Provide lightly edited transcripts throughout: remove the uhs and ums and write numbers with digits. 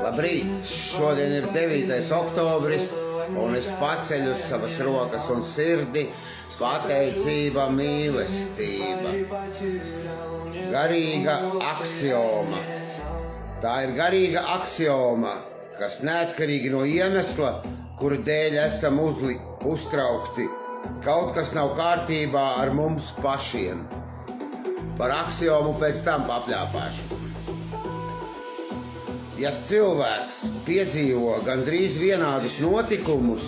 Labrīt, šodien ir 9. oktobris, un es paceļu savas rokas un sirdi, pateicība, mīlestība. Garīga aksioma. Tā ir garīga aksioma, kas neatkarīgi no iemesla, kuru dēļ esam uztraukti, kaut kas nav kārtībā ar mums pašiem. Par aksiomu pēc tam papļāpāšu. Ja cilvēks piedzīvo gandrīz vienādus notikumus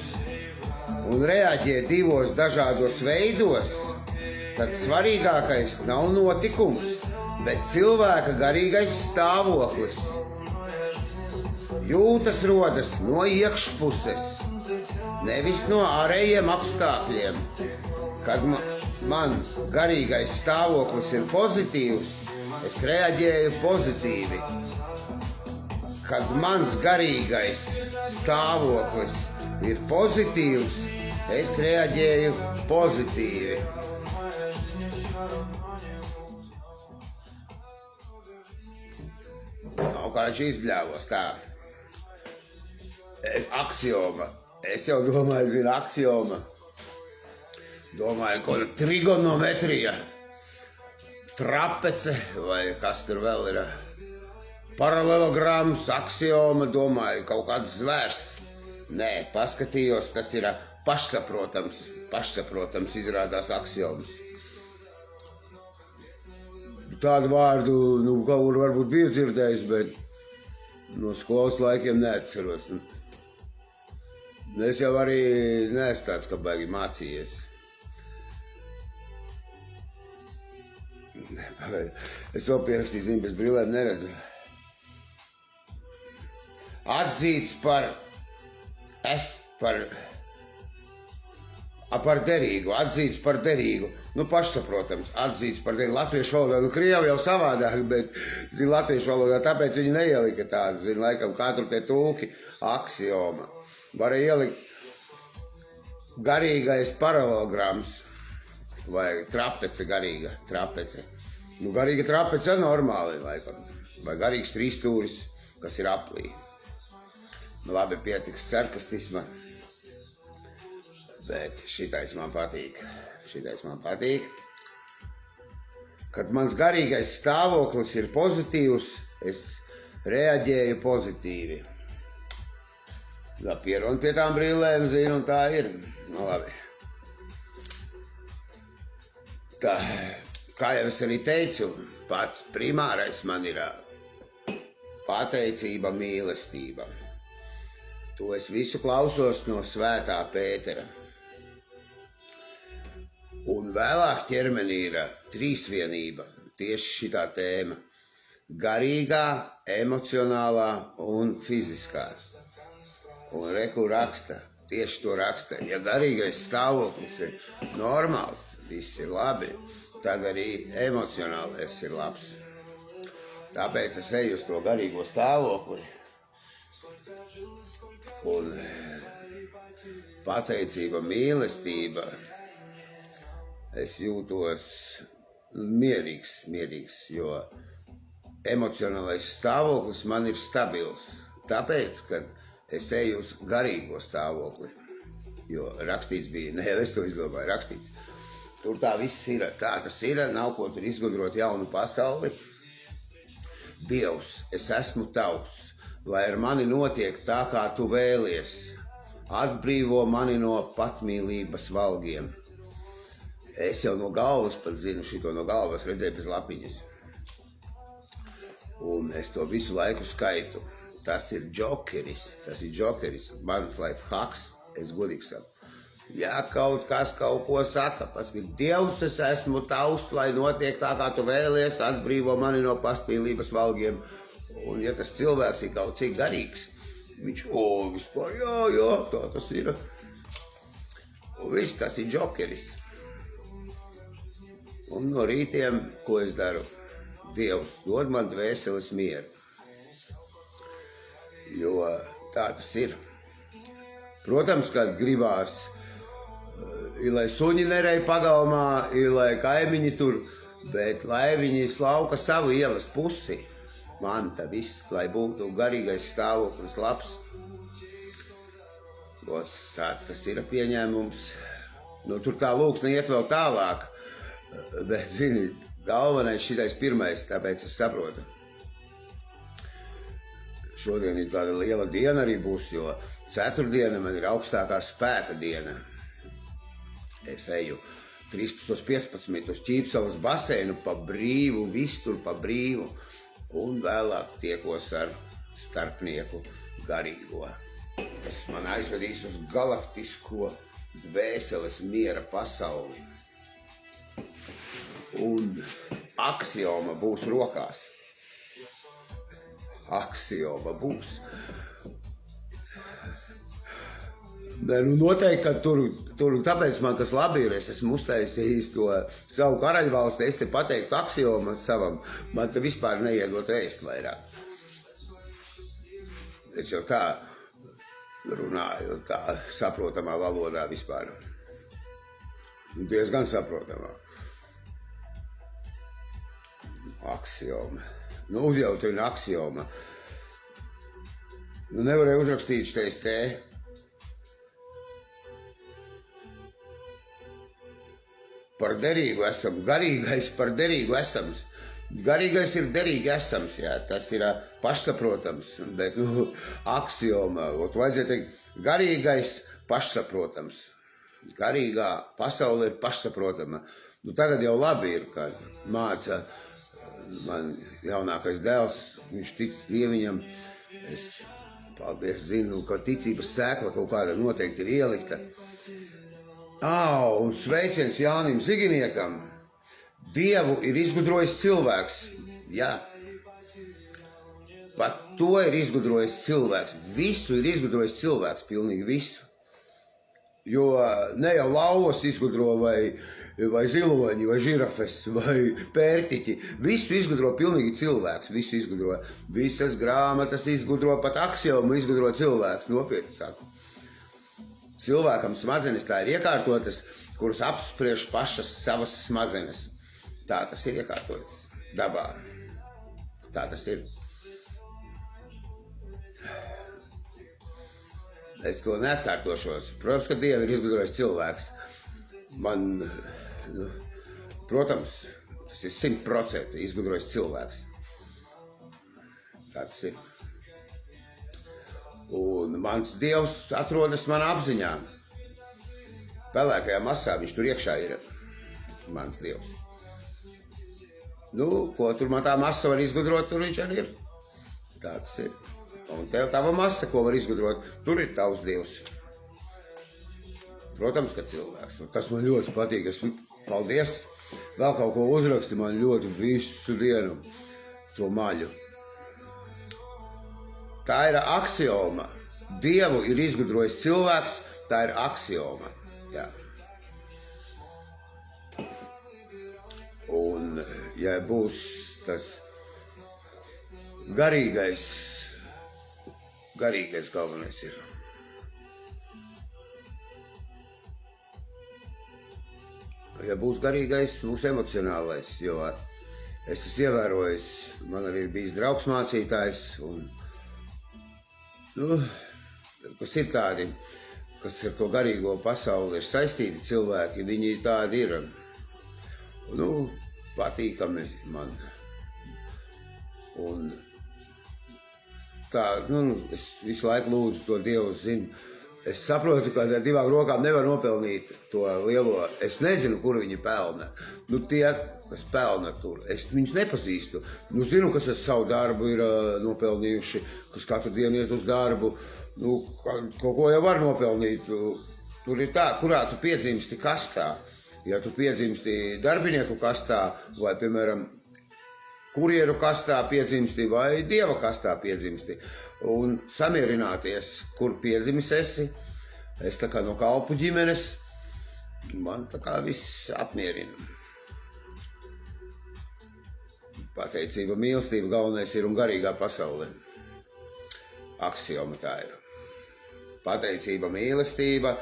un reaģē divos dažādos veidos, tad svarīgākais nav notikums, bet cilvēka garīgais stāvoklis. Jūtas rodas no iekšpuses, nevis no ārējiem apstākļiem. Kad man garīgais stāvoklis ir pozitīvs, es reaģēju pozitīvi. Kad mans garīgais stāvoklis ir pozitīvs, es reaģēju pozitīvi. Nav kā viņš izbļāvos tā. Aksioma. Es jau domāju, zinu, aksioma. Domāju, ko trigonometrija, trapece vai kas tur vēl ir. Paralelograms, aksioma, domāju, kaut kāds zvērs. Nē, paskatījos, tas ir pašsaprotams izrādās aksiomas. Tādu vārdu, kaut kur varbūt biju dzirdējis, bet no skolas laikiem neatceros. Es jau arī neesmu tāds, ka baigi mācījies. Es vēl pierakstīju, zinu, bez brillēm neredzu. Atzīts par derīgu. Pašsaprotams, atzīts par derīgu. Latviešu valodā, Krievi jau savādāk, bet, latviešu valodā, tāpēc viņi neielika tādu, laikam, katru te tulki aksioma. Varēja ielikt garīgais paralelograms vai trapece garīga, trapece. Garīga trapece normāli, laikam, vai garīgs trīsstūris, kas ir aplī. Labi, pietiks sarkastisma, bet šitais man patīk. Kad mans garīgais stāvoklis ir pozitīvs, es reaģēju pozitīvi. Pierun pie tām brillēm, zinu, un tā ir. Labi. Tā, kā jau es arī teicu, pats primārais man ir pateicība, mīlestība. To es visu klausos no Svētā Pētera. Un vēlāk ķermenī ir trīsvienība, tieši šitā tēma. Garīgā, emocionālā un fiziskā. Un reku raksta, tieši to raksta. Ja garīgais stāvoklis ir normāls, viss ir labi, tad arī emocionālais ir labs. Tāpēc es eju uz to garīgo stāvokli. Un pateicība, mīlestība, es jūtos mierīgs, jo emocionālais stāvoklis man ir stabils. Tāpēc, kad es eju uz garīgo stāvokli, jo rakstīts bija, es to izdomāju, rakstīts. Tur tā viss ir, tā tas ir, nav ko tur izgudrot jaunu pasauli. Dievs, es esmu tavs. Lai ar mani notiek tā, kā tu vēlies, atbrīvo mani no patmīlības valgiem. Es jau no galvas pat zinu šito, no galvas redzēju bez lapiņas. Un es to visu laiku skaitu. Tas ir džokeris, mans life hacks, es godīgi saku. Ja kaut kas kaut ko saka, paskat, Dievs, es esmu tavs, lai notiek tā, kā tu vēlies, atbrīvo mani no patmīlības valgiem. Un ja tas cilvēks ir kaut cik garīgs, viņš, vispār, jā, tā tas ir. Un viss tas ir džokeris. Un no rītiem, ko es daru? Dievs, dod man dvēseles mieru. Jo tā tas ir. Protams, kad gribās, lai suņi nerej pagalmā, lai kaimiņi tur, bet lai viņi slauka savu ielas pusi. manta, viss, lai būtu garīgais stāvoklis labs. Tāds tas ir pieņēmums. Nu, tur tā lūksne iet vēl tālāk, bet, zini, galvenais šitais pirmais, tāpēc es saprotu. Šodien ir tāda liela diena arī būs, jo ceturtdiena man ir augstākā spēka diena. Es eju 13.15 uz Ķīpsalas baseinu pa brīvu, visur pa brīvu, un vēlāk tiekos ar starpnieku garīgo, kas man aizvedīs uz galaktisko dvēseles miera pasauli. Un aksioma būs rokās. Aksioma būs. Ne, nu noteikti, ka tur tāpēc man kas labi ir, es esmu uztaisījis to savu karaļvalsti, es te pateiktu aksioma savam, man te vispār neiedot ēst vairāk. Es jau tā runāju, tā saprotamā valodā vispār. Diezgan saprotamā. Aksioma. Nu, uzjautrina aksioma. Nu, nevarēju uzrakstīt šitais te. Par derīgu esam. Garīgais par derīgu esams. Garīgais ir derīgi esams, jā. Tas ir pašsaprotams. Bet, nu, aksioma. Vajadzēja teikt, garīgais pašsaprotams. Garīgā pasaule ir pašsaprotama. Nu, tagad jau labi ir, kad māca man jaunākais dēls, viņš tic Dieviņam. Es, paldies, zinu, ka ticības sēkla kaut kāda noteikti ir ielikta. Un sveiciens Jānim Ziginiekam. Dievu ir izgudrojis cilvēks. Jā. Pat to ir izgudrojis cilvēks. Visu ir izgudrojis cilvēks, pilnīgi visu. Jo ne jau lauvas izgudro vai ziloņi, vai žirafes, vai pērtiķi. Visu izgudro pilnīgi cilvēks. Visu izgudro. Visas grāmatas izgudro, pat aksiomu izgudro cilvēks. Nopietni saku. Cilvēkam smadzenes tā ir iekārtotas, kuras apspriež pašas savas smadzenes. Tā tas ir iekārtotas dabā. Tā tas ir. Es to neatkārtošos. Protams, ka Dievu ir izgudrojis cilvēks. Man, protams, tas ir 100% izgudrojis cilvēks. Tā tas ir. Un mans Dievs atrodas manā apziņā. Pelēkajā masā viņš tur iekšā ir. Mans Dievs. Nu, ko tur man tā masa var izgudrot, tur viņš arī ir. Tā tas ir. Un tev tava masa, ko var izgudrot, tur ir tavs Dievs. Protams, ka cilvēks. Tas man ļoti patīk. Paldies. Vēl kaut ko uzraksti man ļoti visu dienu to maļu. Tā ir aksioma. Dievu ir izgudrojis cilvēks, tā ir aksioma. Jā. Un, ja būs tas garīgais galvenais ir. Ja būs garīgais, būs emocionālais, jo es esmu ievērojis, man arī ir bijis draugs mācītājs, un, kas ir tādi, kas ar to garīgo pasauli ir saistīti cilvēki, viņi tādi ir, patīkami man. Un tā, es visu laiku lūdzu to Dievu, zinu. Es saprotu, ka ar divām rokām nevar nopelnīt to lielo. Es nezinu, kur viņi pelna. Tie, kas pelna tur, es viņus nepazīstu. Zinu, kas ar savu darbu ir nopelnījuši, kas katru dienu iet uz darbu. Kaut ko jau var nopelnīt. Tur ir tā, kurā tu piedzimsti kastā. Ja tu piedzimsti darbinieku kastā vai, piemēram, kurieru kastā piedzimsti vai dieva kastā piedzimsti. Un samierināties, kur piedzimis esi. Es tā kā no kalpu ģimenes, man tā kā viss apmierina. Pateicība, mīlestība galvenais ir un garīgā pasaulē. Aksioma tā ir. Pateicība, mīlestība,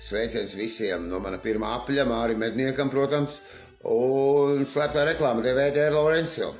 sveiciens visiem no mana pirmā apļa, Mārim Medniekam, protams, un slēptā reklāma DVD Laurencio.